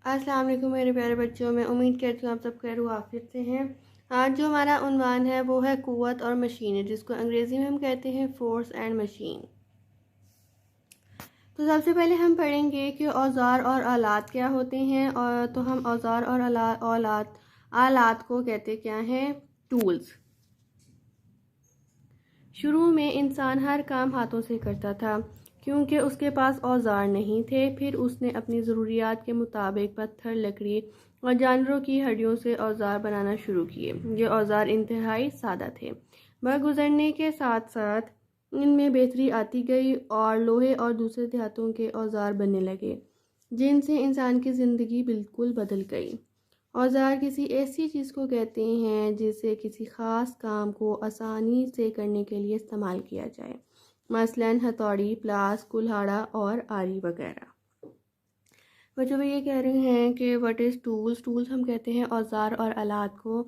अस्सलाम वालेकुम मेरे प्यारे बच्चों। मैं उम्मीद करती हूँ आप सब खैर आफियत से हैं। आज जो हमारा उन्वान है वो है क़ुव्वत और मशीन, जिसको अंग्रेज़ी में हम कहते हैं फोर्स एंड मशीन। तो सबसे पहले हम पढ़ेंगे कि औज़ार और आलात क्या होते हैं। और तो हम औज़ार और आलात को कहते क्या हैं? टूल्स। शुरू में इंसान हर काम हाथों से करता था क्योंकि उसके पास औज़ार नहीं थे। फिर उसने अपनी ज़रूरियात के मुताबिक पत्थर, लकड़ी और जानवरों की हड्डियों से औज़ार बनाना शुरू किए। ये औज़ार इंतहाई सादा थे, मगर गुज़रने के साथ साथ इनमें बेहतरी आती गई और लोहे और दूसरे धातुओं के औज़ार बनने लगे, जिनसे इंसान की ज़िंदगी बिल्कुल बदल गई। औज़ार किसी ऐसी चीज़ को कहते हैं जिसे किसी ख़ास काम को आसानी से करने के लिए इस्तेमाल किया जाए, मसलन हथौड़ी, प्लास, कुल्हाड़ा और आरी वगैरह। बच्चों में ये कह रहे हैं कि व्हाट इज़ टूल्स। टूल्स हम कहते हैं औज़ार और आलात को।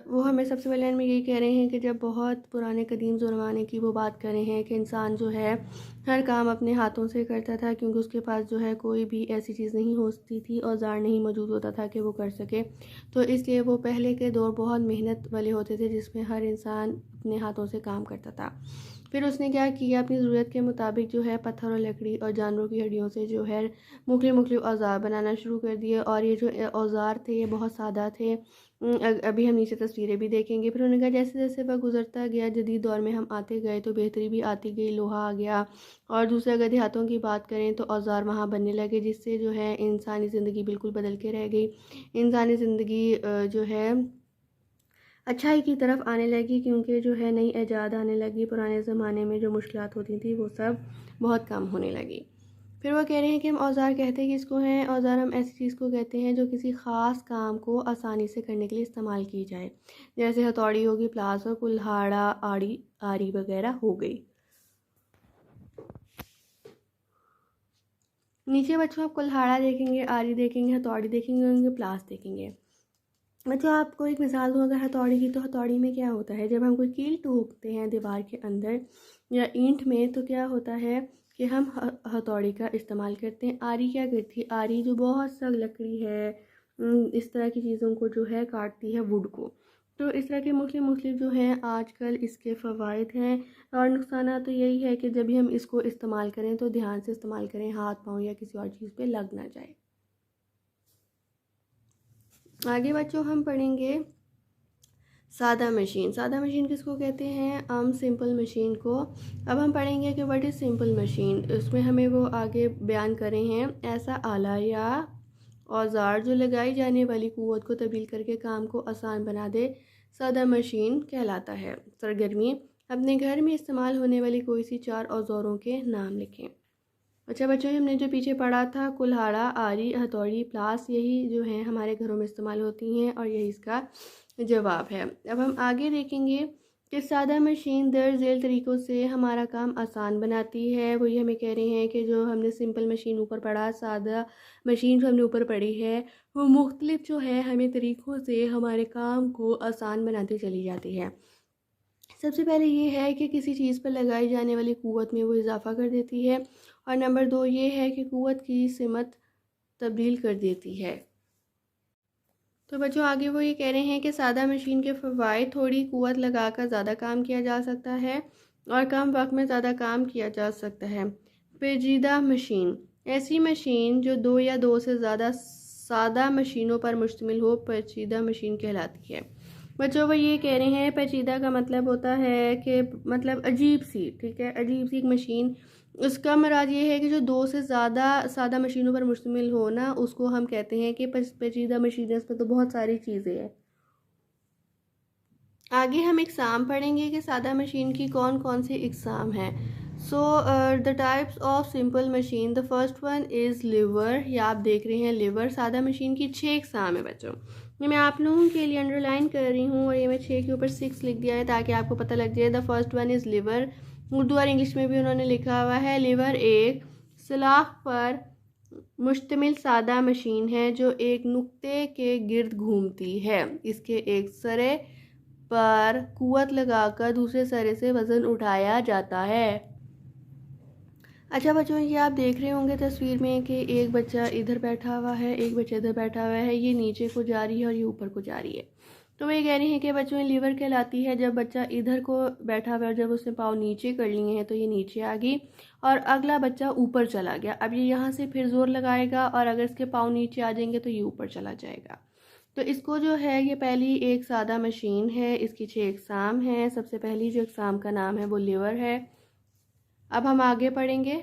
वो हमें सबसे पहले में यही कह रहे हैं कि जब बहुत पुराने कदीम ज़माने की वो बात कर रहे हैं कि इंसान जो है हर काम अपने हाथों से करता था, क्योंकि उसके पास जो है कोई भी ऐसी चीज़ नहीं होती थी, औज़ार नहीं मौजूद होता था कि वो कर सके। तो इसलिए वो पहले के दौर बहुत मेहनत वाले होते थे, जिसमें हर इंसान अपने हाथों से काम करता था। फिर उसने क्या किया, अपनी ज़रूरत के मुताबिक जो है पत्थर और लकड़ी और जानवरों की हड्डियों से जो है मुख्तलिफ औज़ार बनाना शुरू कर दिए। और ये जो औज़ार थे ये बहुत सादा थे। अभी हम नीचे तस्वीरें भी देखेंगे। फिर उन्होंने कहा जैसे जैसे वह गुजरता गया, जदीद दौर में हम आते गए तो बेहतरी भी आती गई, लोहा आ गया। और दूसरे अगर देहातों की बात करें तो औज़ार वहाँ बनने लगे, जिससे जो है इंसानी ज़िंदगी बिल्कुल बदल के रह गई। इंसानी ज़िंदगी जो है अच्छाई की तरफ आने लगी, क्योंकि जो है नई ईजाद आने लगी। पुराने ज़माने में जो मुश्किलात होती थी वो सब बहुत कम होने लगी। फिर वो कह रहे हैं कि हम औज़ार कहते किसको हैं? औज़ार हम ऐसी चीज़ को कहते हैं जो किसी ख़ास काम को आसानी से करने के लिए इस्तेमाल की जाए, जैसे हथौड़ी होगी, प्लास और कुल्हाड़ा, आरी वगैरह हो गई। नीचे बच्चों आप कुल्हाड़ा देखेंगे, आरी देखेंगे, हथौड़ी देखेंगे, प्लास देखेंगे। बच्चों आपको एक मिसाल दूँ अगर हथौड़ी की, तो हथौड़ी में क्या होता है, जब हम कोई कील ठोकते हैं दीवार के अंदर या ईंट में, तो क्या होता है कि हम हथौड़ी का इस्तेमाल करते हैं। आरी क्या करती है? आरी जो बहुत सा लकड़ी है, इस तरह की चीज़ों को जो है काटती है, वुड को। तो इस तरह के मुख्तलिफ जो हैं आजकल इसके फ़वाइद हैं। और नुकसान तो यही है कि जब भी हम इसको इस्तेमाल करें तो ध्यान से इस्तेमाल करें, हाथ पाँव या किसी और चीज़ पे लग ना जाए। आगे बच्चों हम पढ़ेंगे सादा मशीन। सादा मशीन किसको कहते हैं? सिंपल मशीन को। अब हम पढ़ेंगे कि व्हाट इज़ सिंपल मशीन। उसमें हमें वो आगे बयान कर रहे हैं, ऐसा आला या औज़ार जो लगाई जाने वाली क़ुव्वत को तब्दील करके काम को आसान बना दे, सादा मशीन कहलाता है। सरगर्मी, अपने घर में इस्तेमाल होने वाली कोई सी 4 औज़ारों के नाम लिखें। अच्छा बच्चों, हमने जो पीछे पढ़ा था कुल्हाड़ा, आरी, हथौड़ी, प्लास, यही जो है हमारे घरों में इस्तेमाल होती हैं और यही इसका जवाब है। अब हम आगे देखेंगे कि सादा मशीन दर झेल तरीक़ों से हमारा काम आसान बनाती है। वही हमें कह रहे हैं कि जो हमने सिंपल मशीन ऊपर पढ़ा, सादा मशीन जो हमने ऊपर पढ़ी है, वो मुख्तलिफ जो है हमें तरीक़ों से हमारे काम को आसान बनाती चली जाती है। सबसे पहले ये है कि किसी चीज़ पर लगाई जाने वाली क़ुव्वत में वो इजाफ़ा कर देती है। और नंबर 2 ये है कि क़ुव्वत की सिमत तब्दील कर देती है। तो बच्चों आगे वो ये कह रहे हैं कि सादा मशीन के फ़वाइद, थोड़ी क़ुव्वत लगाकर ज़्यादा काम किया जा सकता है और कम वक्त में ज़्यादा काम किया जा सकता है। पेचीदा मशीन, ऐसी मशीन जो 2 या 2 से ज़्यादा सादा मशीनों पर मुश्तमिल हो, पेचीदा मशीन कहलाती है। बच्चों वो ये कह रहे हैं पेचीदा का मतलब होता है कि मतलब अजीब सी, ठीक है, अजीब सी एक मशीन। उसका मुराद ये है कि जो 2 से ज़्यादा सादा मशीनों पर मुश्तमिल हो ना, उसको हम कहते हैं कि पेचीदा मशीन है। इसमें तो बहुत सारी चीज़ें हैं। आगे हम इकसाम पढ़ेंगे कि सादा मशीन की कौन कौन सी इकसाम हैं। So the types of simple machine, the first one is lever. या आप देख रहे हैं लीवर। सादा मशीन की 6 इकसाम है बच्चों। ये मैं आप लोगों के लिए अंडरलाइन कर रही हूँ और ये मैं 6 के ऊपर 6 लिख दिया है ताकि आपको पता लग जाए। The first one is lever. Urdu और इंग्लिश में भी उन्होंने लिखा हुआ है। लीवर एक सलाख पर मुश्तमिल सादा मशीन है जो एक नुक्ते के गिर्द घूमती है। इसके एक सरे पर क़ुव्वत लगाकर दूसरे सरे से वज़न उठाया जाता है। अच्छा बच्चों, ये आप देख रहे होंगे तस्वीर में कि एक बच्चा इधर बैठा हुआ है, एक बच्चा इधर बैठा हुआ है। ये नीचे को जा रही है और ये ऊपर को जा रही है। तो वे कह रहे हैं कि बच्चों लीवर कहलाती है जब बच्चा इधर को बैठा हुआ है और जब उसने पाँव नीचे कर लिए हैं तो ये नीचे आ गई और अगला बच्चा ऊपर चला गया। अब ये यहाँ से फिर जोर लगाएगा और अगर इसके पाँव नीचे आ जाएंगे तो ये ऊपर चला जाएगा। तो इसको जो है, ये पहली एक सादा मशीन है, इसकी 6 अक़साम हैं। सबसे पहली जो अक़साम का नाम है वो लीवर है। अब हम आगे पढ़ेंगे।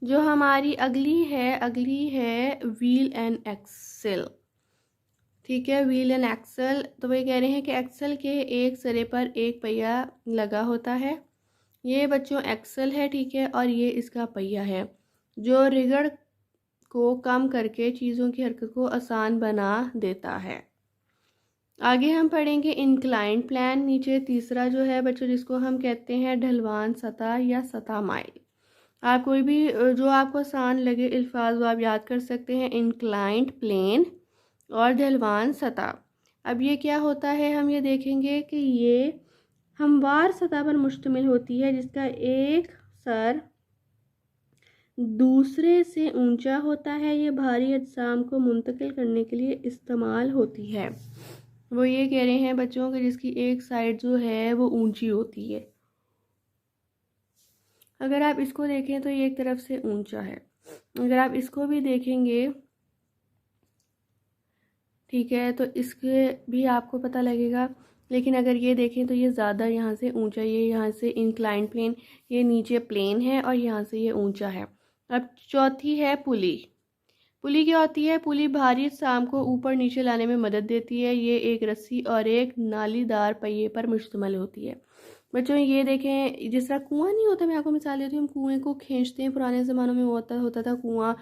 जो हमारी अगली है व्हील एंड एक्सल। ठीक है, व्हील एंड एक्सल। तो वे कह रहे हैं कि एक्सल के एक सिरे पर एक पहिया लगा होता है। ये बच्चों एक्सल है, ठीक है, और ये इसका पहिया है जो रिगड़ को कम करके चीज़ों की हरकत को आसान बना देता है। आगे हम पढ़ेंगे इंक्लाइंड प्लान। नीचे तीसरा जो है बच्चों, जिसको हम कहते हैं ढलवान सतह या सतह माइल। आप कोई भी जो आपको आसान लगे अल्फाज वो आप याद कर सकते हैं, इंक्लाइंड प्लेन और ढलवान सतह। अब ये क्या होता है, हम ये देखेंगे कि ये हमवार सतह पर मुश्तमिल होती है जिसका एक सर दूसरे से ऊंचा होता है। ये भारी अजसाम को मुंतकिल करने के लिए इस्तेमाल होती है। वो ये कह रहे हैं बच्चों कि जिसकी एक साइड जो है वो ऊंची होती है। अगर आप इसको देखें तो ये एक तरफ से ऊंचा है, अगर आप इसको भी देखेंगे, ठीक है, तो इसके भी आपको पता लगेगा। लेकिन अगर ये देखें तो ये ज़्यादा यहाँ से ऊंचा, ये यहाँ से इंक्लाइन प्लेन, ये नीचे प्लेन है और यहाँ से ये ऊंचा है। अब चौथी है पुली। पुली क्या होती है? पुली भारी साम को ऊपर नीचे लाने में मदद देती है। ये एक रस्सी और एक नालीदार पहिए पर मुश्तमिल होती है। बच्चों ये देखें, जिस तरह कुआं नहीं होता, मैं आपको मिसाल देती हूँ, हम कुएँ को खींचते हैं। पुराने ज़मानों में होता था कुआं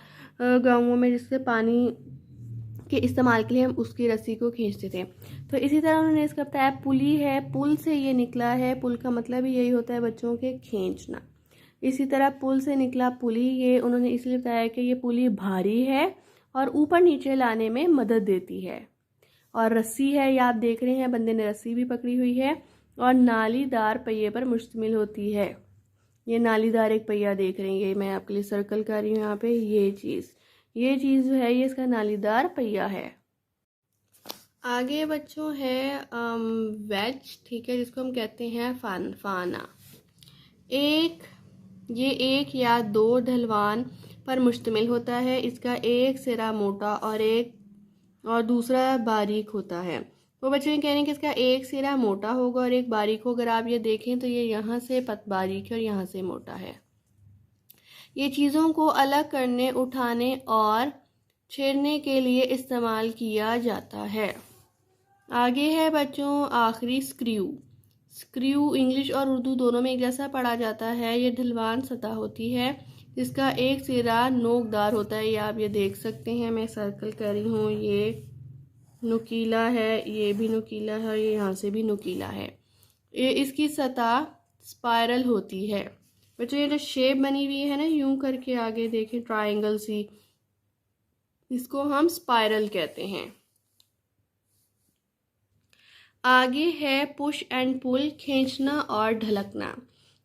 गाँवों में, जिससे पानी के इस्तेमाल के लिए हम उसकी रस्सी को खींचते थे। तो इसी तरह उन्होंने इसका बताया पुली है, पुल से ये निकला है। पुल का मतलब ही यही होता है बच्चों के खींचना। इसी तरह पुल से निकला पुली, ये उन्होंने इसलिए बताया कि ये पुली भारी है और ऊपर नीचे लाने में मदद देती है। और रस्सी है, ये आप देख रहे हैं, बंदे ने रस्सी भी पकड़ी हुई है और नालीदार पहिए पर मुश्तमिल होती है। ये नालीदार एक पहिया देख रहे हैं, ये मैं आपके लिए सर्कल कर रही हूँ यहाँ पे। ये चीज़ जो है ये इसका नालीदार पहिया है। आगे बच्चों है वेज, ठीक है, जिसको हम कहते हैं फाना। ये एक या दो ढलवान पर मुश्तमिल होता है। इसका एक सिरा मोटा और दूसरा बारीक होता है। वो बच्चे कह रहे हैं कि इसका एक सिरा मोटा होगा और एक बारीक होगा। अगर आप ये देखें तो ये यहाँ से बारीक है और यहाँ से मोटा है। ये चीज़ों को अलग करने, उठाने और छेड़ने के लिए इस्तेमाल किया जाता है। आगे है बच्चों आखिरी स्क्रू इंग्लिश और उर्दू दोनों में एक जैसा पढ़ा जाता है। ये ढलवान सतह होती है जिसका एक सिरा नोकदार होता है। ये आप ये देख सकते हैं, मैं सर्कल कर रही हूँ। ये नुकीला है, ये भी नुकीला है और ये यहाँ से भी नुकीला है। ये इसकी सतह स्पाइरल होती है। बच्चों ये जो शेप बनी हुई है ना, यूं करके आगे देखें, ट्रायंगल सी, इसको हम स्पाइरल कहते हैं। आगे है पुश एंड पुल, खींचना और ढलकना।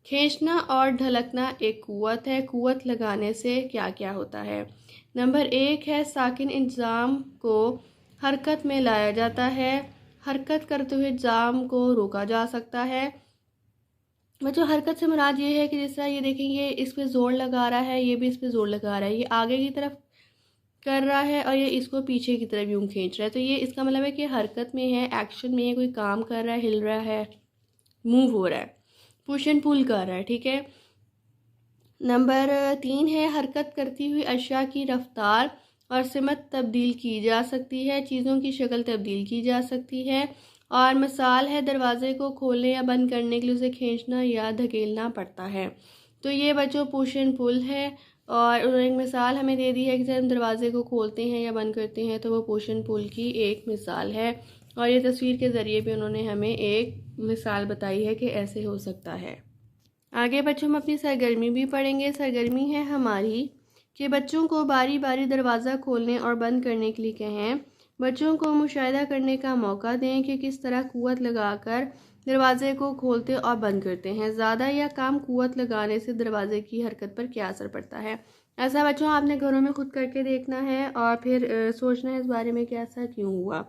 खींचना और ढलकना एक कुव्वत है। कुव्वत लगाने से क्या क्या होता है? नंबर 1 है साकिन इंतज़ाम को हरकत में लाया जाता है। हरकत करते हुए इंतज़ाम को रोका जा सकता है। बच्चों हरकत से मुराद ये है कि जिस तरह ये देखेंगे, इस पे जोर लगा रहा है, ये भी इस पे जोर लगा रहा है, ये आगे की तरफ कर रहा है और ये इसको पीछे की तरफ यूं खींच रहा है। तो ये इसका मतलब है कि हरकत में है, एक्शन में है, कोई काम कर रहा है, हिल रहा है, मूव हो रहा है, पुश एंड पुल कर रहा है, ठीक है। नंबर 3 है हरकत करती हुई अशिया की रफ्तार और सिमत तब्दील की जा सकती है। चीज़ों की शक्ल तब्दील की जा सकती है। और मिसाल है दरवाजे को खोलने या बंद करने के लिए उसे खींचना या धकेलना पड़ता है। तो ये बच्चों पुश एंड पुल है। और उन्होंने एक मिसाल हमें दे दी है कि जब हम दरवाजे को खोलते हैं या बंद करते हैं तो वो पुश एंड पुल की एक मिसाल है। और ये तस्वीर के ज़रिए भी उन्होंने हमें एक मिसाल बताई है कि ऐसे हो सकता है। आगे बच्चों हम अपनी सरगर्मी भी पढ़ेंगे। सरगर्मी है हमारी कि बच्चों को बारी बारी दरवाज़ा खोलने और बंद करने के लिए कहें। बच्चों को मुशाहिदा करने का मौका दें कि किस तरह कुव्वत लगाकर दरवाजे को खोलते और बंद करते हैं। ज़्यादा या कम कुव्वत लगाने से दरवाजे की हरकत पर क्या असर पड़ता है। ऐसा बच्चों आपने घरों में खुद करके देखना है और फिर सोचना है इस बारे में कि ऐसा क्यों हुआ।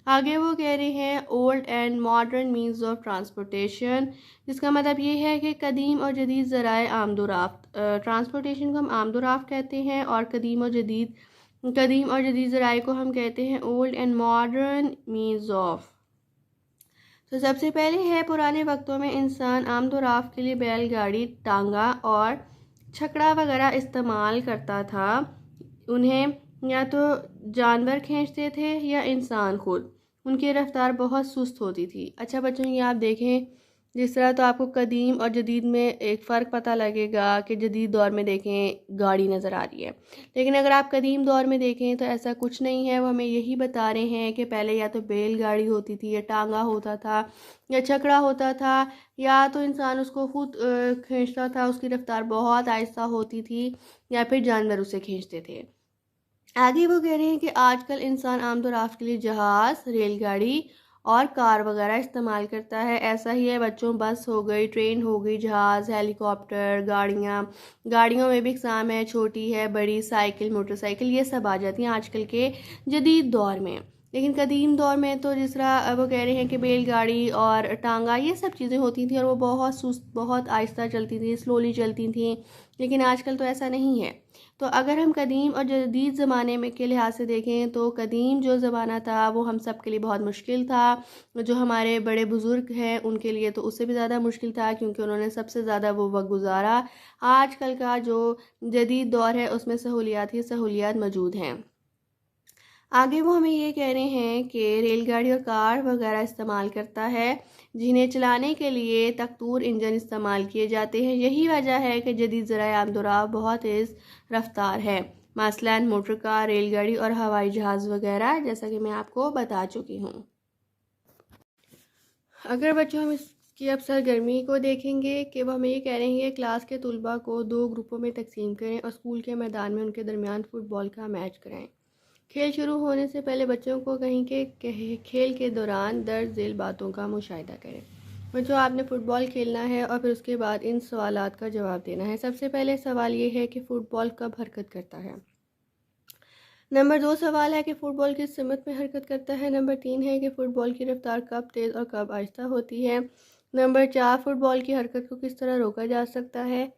आगे वो कह रहे हैं old and modern means of transportation, जिसका मतलब ये है कि कदीम और जदीद ज़राए आमदोरफ्त। ट्रांसपोर्टेशन को हम आमदोरफ्त कहते हैं और कदीम और जदीद ज़राए को हम कहते हैं old and modern means of. तो सबसे पहले है पुराने वक्तों में इंसान आमदोरफ्त के लिए बैलगाड़ी, टांगा और छकड़ा वगैरह इस्तेमाल करता था। उन्हें या तो जानवर खींचते थे या इंसान खुद। उनकी रफ्तार बहुत सुस्त होती थी। अच्छा बच्चों, ये आप देखें जिस तरह, तो आपको कदीम और जदीद में एक फ़र्क पता लगेगा कि जदीद दौर में देखें गाड़ी नज़र आ रही है, लेकिन अगर आप कदीम दौर में देखें तो ऐसा कुछ नहीं है। वो हमें यही बता रहे हैं कि पहले या तो बैलगाड़ी होती थी या टांगा होता था या छकड़ा होता था, या तो इंसान उसको खुद खींचता था, उसकी रफ्तार बहुत आहिस्ता होती थी, या फिर जानवर उसे खींचते थे। आगे वो कह रहे हैं कि आजकल इंसान आमतौर के लिए जहाज़, रेलगाड़ी और कार वगैरह इस्तेमाल करता है। ऐसा ही है बच्चों, बस हो गई, ट्रेन हो गई, जहाज़, हेलीकॉप्टर, गाड़ियों में भी इकसाम है, छोटी है, बड़ी, साइकिल, मोटरसाइकिल, ये सब आ जाती हैं आजकल के जदीद दौर में। लेकिन कदीम दौर में तो जिस तरह वो कह रहे हैं कि बैलगाड़ी और टांगा ये सब चीज़ें होती थी और वो बहुत सुस्त, बहुत आहिस्ता चलती थी, स्लोली चलती थी। लेकिन आजकल तो ऐसा नहीं है। तो अगर हम कदीम और जदीद ज़माने में के लिहाज से देखें तो कदीम जो ज़माना था वो हम सब के लिए बहुत मुश्किल था। जो हमारे बड़े बुज़ुर्ग हैं उनके लिए तो उससे भी ज़्यादा मुश्किल था, क्योंकि उन्होंने सबसे ज़्यादा वो वक्त गुजारा। आजकल का जो जदीद दौर है उसमें सहूलियात मौजूद हैं। आगे वो हमें ये कह रहे हैं कि रेलगाड़ी और कार वगैरह इस्तेमाल करता है, जिन्हें चलाने के लिए तख्तूर इंजन इस्तेमाल किए जाते हैं। यही वजह है कि जदीद ज़राए आमदोरफ्त बहुत तेज़ रफ्तार है, मसलन मोटर कार, रेलगाड़ी और हवाई जहाज़ वगैरह, जैसा कि मैं आपको बता चुकी हूँ। अगर बच्चों हम इसकी अब सरगर्मी को देखेंगे कि वो हमें ये कह रहे हैं कि क्लास के तलबा को 2 ग्रुपों में तकसीम करें और स्कूल के मैदान में उनके दरमियान फ़ुटबॉल का मैच कराएं। खेल शुरू होने से पहले बच्चों को कहीं के खेल के दौरान दर्ज झेल बातों का मुशाहिदा करें। बच्चों, आपने फ़ुटबॉल खेलना है और फिर उसके बाद इन सवालात का जवाब देना है। सबसे पहले सवाल ये है कि फ़ुटबॉल कब हरकत करता है। नंबर 2 सवाल है कि फ़ुटबॉल किस सिमत में हरकत करता है। नंबर 3 है कि फ़ुटबॉल की रफ्तार कब तेज़ और कब आहिस्ता होती है। नंबर 4 फ़ुटबॉल की हरकत को किस तरह रोका जा सकता है।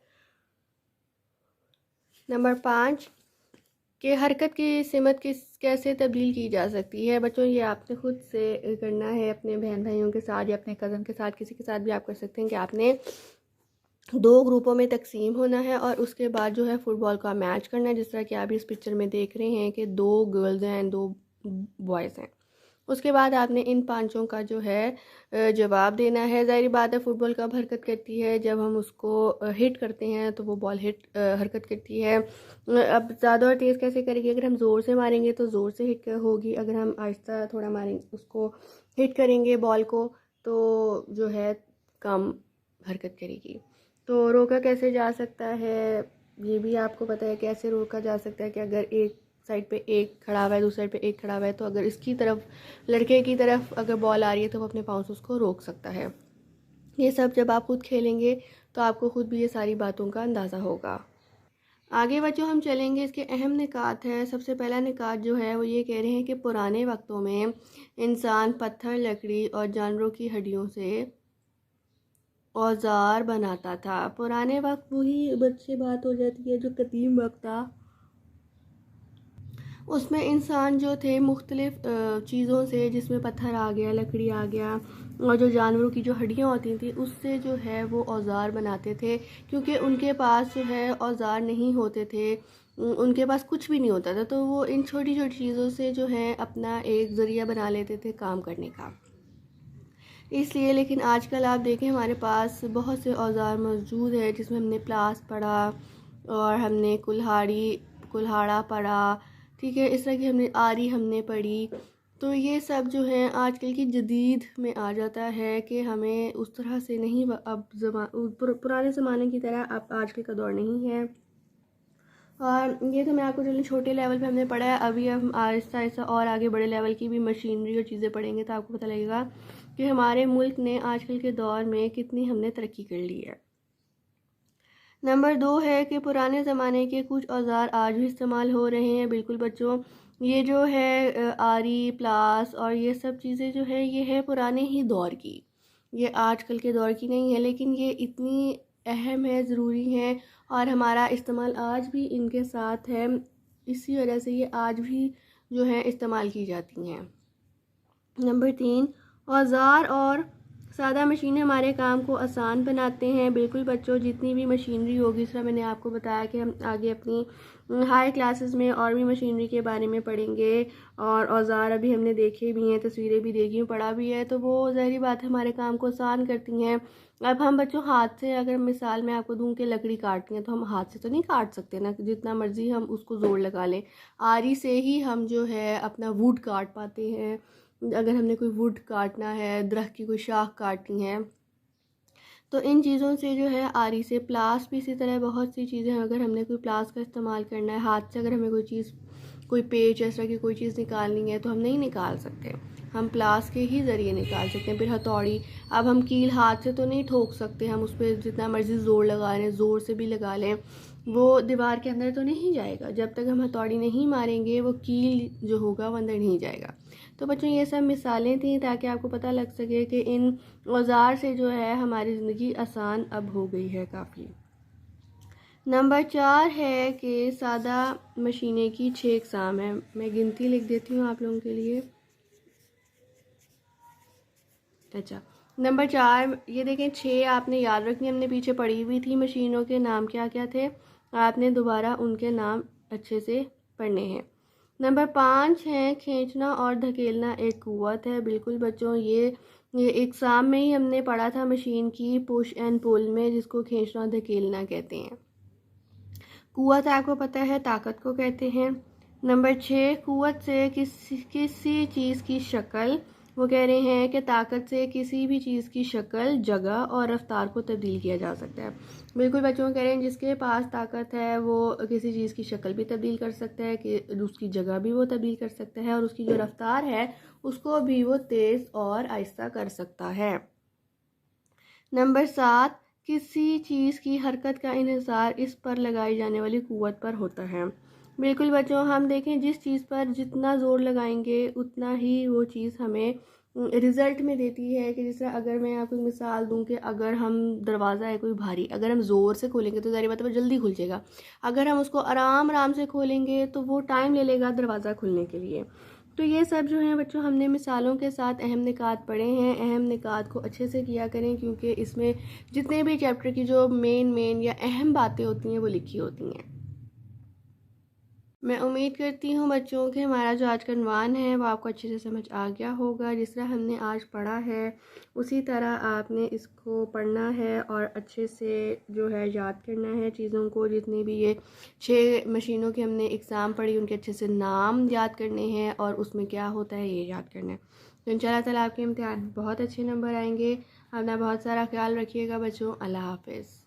नंबर 5 कि हरकत की सिमत कैसे तब्दील की जा सकती है। बच्चों, ये आपने खुद से करना है, अपने बहन भाइयों के साथ या अपने कज़न के साथ, किसी के साथ भी आप कर सकते हैं कि आपने 2 ग्रुपों में तकसीम होना है और उसके बाद जो है फ़ुटबॉल का मैच करना है। जिस तरह कि आप इस पिक्चर में देख रहे हैं कि 2 गर्ल्स हैं, 2 बॉयज़ हैं। उसके बाद आपने इन पांचों का जो है जवाब देना है। ज़ाहिर बात है फ़ुटबॉल कब हरकत करती है, जब हम उसको हिट करते हैं तो वो बॉल हरकत करती है। अब ज़्यादा और तेज़ कैसे करेगी, अगर हम ज़ोर से मारेंगे तो ज़ोर से हिट होगी, अगर हम आहिस्ता थोड़ा मारेंगे, उसको हिट करेंगे बॉल को, तो जो है कम हरकत करेगी। तो रोका कैसे जा सकता है, ये भी आपको पता है कैसे रोका जा सकता है कि अगर एक साइड पे एक खड़ा हुआ है, दूसरी साइड पे एक खड़ा हुआ है, तो अगर इसकी तरफ, लड़के की तरफ अगर बॉल आ रही है तो वो अपने पाँव से उसको रोक सकता है। ये सब जब आप खुद खेलेंगे तो आपको खुद भी ये सारी बातों का अंदाज़ा होगा। आगे बच्चों हम चलेंगे, इसके अहम निकात है। सबसे पहला निकात जो है वो ये कह रहे हैं कि पुराने वक्तों में इंसान पत्थर, लकड़ी और जानवरों की हड्डियों से औजार बनाता था। पुराने वक्त वही बच्चे बात हो जाती है जो कदीम वक्त था। उसमें इंसान जो थे मुख्तलिफ़ चीज़ों से, जिसमें पत्थर आ गया, लकड़ी आ गया और जो जानवरों की जो हड्डियाँ होती थी उससे जो है वो औजार बनाते थे, क्योंकि उनके पास जो है औजार नहीं होते थे, उनके पास कुछ भी नहीं होता था, तो वो इन छोटी छोटी चीज़ों से जो है अपना एक ज़रिया बना लेते थे काम करने का। इसलिए लेकिन आजकल आप देखें हमारे पास बहुत से औजार मौजूद है, जिसमें हमने प्लास पढ़ा और हमने कुल्हाड़ा पढ़ा, ठीक है, इस तरह की हमने आरी हमने पढ़ी। तो ये सब जो है आजकल की जदीद में आ जाता है कि हमें उस तरह से नहीं, अब पुराने ज़माने की तरह अब आजकल का दौर नहीं है और ये तो मैं आपको चलो छोटे लेवल पे हमने पढ़ा है, अभी हम आहिस्ता आहिस्ता और आगे बड़े लेवल की भी मशीनरी और चीज़ें पढ़ेंगे तो आपको पता लगेगा कि हमारे मुल्क ने आजकल के दौर में कितनी हमने तरक्की कर ली है। नंबर 2 है कि पुराने ज़माने के कुछ औज़ार आज भी इस्तेमाल हो रहे हैं। बिल्कुल बच्चों, ये जो है आरी प्लास और ये सब चीज़ें जो है ये है पुराने ही दौर की, ये आजकल के दौर की नहीं है, लेकिन ये इतनी अहम है, ज़रूरी है और हमारा इस्तेमाल आज भी इनके साथ है, इसी वजह से ये आज भी जो है इस्तेमाल की जाती हैं। नंबर 3, औज़ार और सादा मशीनें हमारे काम को आसान बनाते हैं। बिल्कुल बच्चों, जितनी भी मशीनरी होगी, इस तरह मैंने आपको बताया कि हम आगे अपनी हाई क्लासेस में और भी मशीनरी के बारे में पढ़ेंगे और औज़ार अभी हमने देखे भी हैं, तस्वीरें भी देखी हैं, पढ़ा भी है, तो वो ज़ाहिर बात हमारे काम को आसान करती हैं। अब हम बच्चों हाथ से, अगर मिसाल मैं आपको दूं कि लकड़ी काटनी है तो हम हाथ से तो नहीं काट सकते ना, जितना मर्ज़ी हम उसको ज़ोर लगा लें, आरी से ही हम जो है अपना वुड काट पाते हैं। अगर हमने कोई वुड काटना है, दरख्त की कोई शाख काटनी है, तो इन चीज़ों से जो है आरी से, प्लास भी इसी तरह बहुत सी चीज़ें हैं, अगर हमने कोई प्लास का इस्तेमाल करना है, हाथ से अगर हमें कोई चीज़, कोई पेच ऐसा की कोई चीज़ निकालनी है तो हम नहीं निकाल सकते, हम प्लास के ही ज़रिए निकाल सकते हैं। फिर हथौड़ी, अब हम कील हाथ से तो नहीं ठोक सकते, हम उस पर जितना मर्ज़ी ज़ोर लगा लें, ज़ोर से भी लगा लें, वो दीवार के अंदर तो नहीं जाएगा, जब तक हम हथौड़ी नहीं मारेंगे वो कील जो होगा वो अंदर नहीं जाएगा। तो बच्चों, ये सब मिसालें थी ताकि आपको पता लग सके कि इन औज़ार से जो है हमारी ज़िंदगी आसान अब हो गई है काफ़ी। नंबर 4 है कि सादा मशीनें की 6 अक़साम हैं। मैं गिनती लिख देती हूँ आप लोगों के लिए। अच्छा, नंबर 4 ये देखें, 6 आपने याद रखनी, हमने पीछे पढ़ी हुई थी मशीनों के नाम क्या क्या थे, आपने दोबारा उनके नाम अच्छे से पढ़ने हैं। नंबर 5 है खींचना और धकेलना एक कुव्वत है। बिल्कुल बच्चों, ये एग्ज़ाम में ही हमने पढ़ा था मशीन की पुश एंड पुल में, जिसको खींचना और धकेलना कहते हैं। कुव्वत आपको पता है ताकत को कहते हैं। नंबर 6, कुव्वत से किसी चीज़ की शक्ल, वो कह रहे हैं कि ताकत से किसी भी चीज़ की शक्ल, जगह और रफ्तार को तब्दील किया जा सकता है। बिल्कुल बच्चों, कह रहे हैं जिसके पास ताकत है वो किसी चीज़ की शक्ल भी तब्दील कर सकता है, कि उसकी जगह भी वो तब्दील कर सकता है और उसकी जो रफ्तार है उसको भी वो तेज़ और आहिस्ता कर सकता है। नंबर 7, किसी चीज़ की हरकत का इन्हिसार इस पर लगाई जाने वाली कुव्वत पर होता है। बिल्कुल बच्चों, हम देखें जिस चीज़ पर जितना ज़ोर लगाएंगे उतना ही वो चीज़ हमें रिज़ल्ट में देती है। कि जैसे अगर मैं आपको मिसाल दूं कि अगर हम दरवाज़ा है कोई भारी, अगर हम ज़ोर से खोलेंगे तो ज़ाहिर बात है वो जल्दी खुल जाएगा, अगर हम उसको आराम आराम से खोलेंगे तो वो टाइम ले लेगा दरवाज़ा खुलने के लिए। तो ये सब जो है बच्चों, हमने मिसालों के साथ अहम निकात पढ़े हैं। अहम निकात को अच्छे से किया करें, क्योंकि इसमें जितने भी चैप्टर की जो मेन या अहम बातें होती हैं वो लिखी होती हैं। मैं उम्मीद करती हूँ बच्चों कि हमारा जो आज का उन्वान है वो आपको अच्छे से समझ आ गया होगा। जिस तरह हमने आज पढ़ा है उसी तरह आपने इसको पढ़ना है और अच्छे से जो है याद करना है चीज़ों को। जितनी भी ये 6 मशीनों की हमने एग्ज़ाम पढ़ी उनके अच्छे से नाम याद करने हैं और उसमें क्या होता है ये याद करना है। तो इंशाल्लाह ताला आपके इम्तिहान बहुत अच्छे नंबर आएंगे। अपना बहुत सारा ख्याल रखिएगा बच्चों। अल्लाह हाफ़िज़।